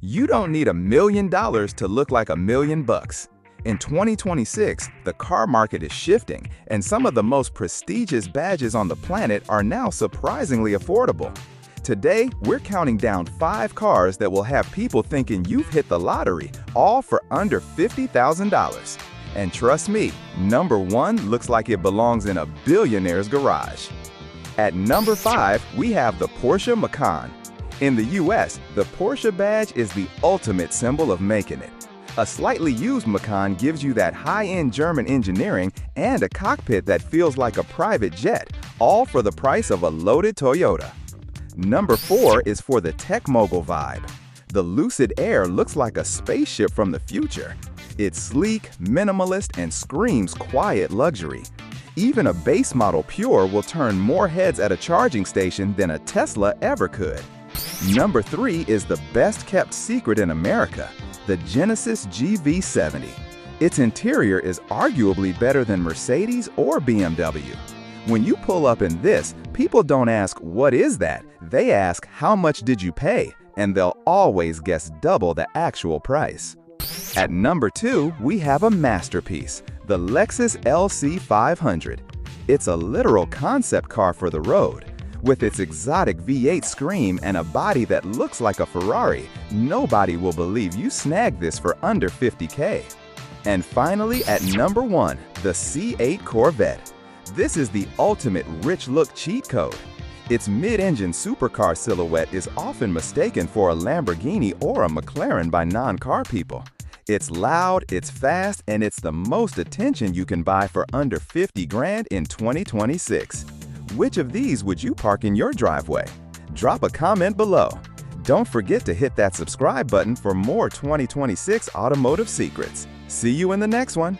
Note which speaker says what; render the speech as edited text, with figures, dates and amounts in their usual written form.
Speaker 1: You don't need $1 million to look like $1 million. In 2026, the car market is shifting, and some of the most prestigious badges on the planet are now surprisingly affordable. Today, we're counting down 5 cars that will have people thinking you've hit the lottery, all for under $50,000. And trust me, number 1 looks like it belongs in a billionaire's garage. At number 5, we have the Porsche Macan. In the US, the Porsche badge is the ultimate symbol of making it. A slightly used Macan gives you that high-end German engineering and a cockpit that feels like a private jet, all for the price of a loaded Toyota. Number 4 is for the tech mogul vibe. The Lucid Air looks like a spaceship from the future. It's sleek, minimalist, and screams quiet luxury. Even a base model Pure will turn more heads at a charging station than a Tesla ever could. Number 3 is the best-kept secret in America, the Genesis GV70. Its interior is arguably better than Mercedes or BMW. When you pull up in this, people don't ask, "What is that?" They ask, "How much did you pay?" And they'll always guess double the actual price. At number 2, we have a masterpiece, the Lexus LC500. It's a literal concept car for the road. With its exotic V8 scream and a body that looks like a Ferrari, nobody will believe you snagged this for under $50K. And finally, at number 1, the C8 Corvette. This is the ultimate rich look cheat code. Its mid-engine supercar silhouette is often mistaken for a Lamborghini or a McLaren by non-car people. It's loud, it's fast, and it's the most attention you can buy for under 50 grand in 2026. Which of these would you park in your driveway? Drop a comment below. Don't forget to hit that subscribe button for more 2026 automotive secrets. See you in the next one.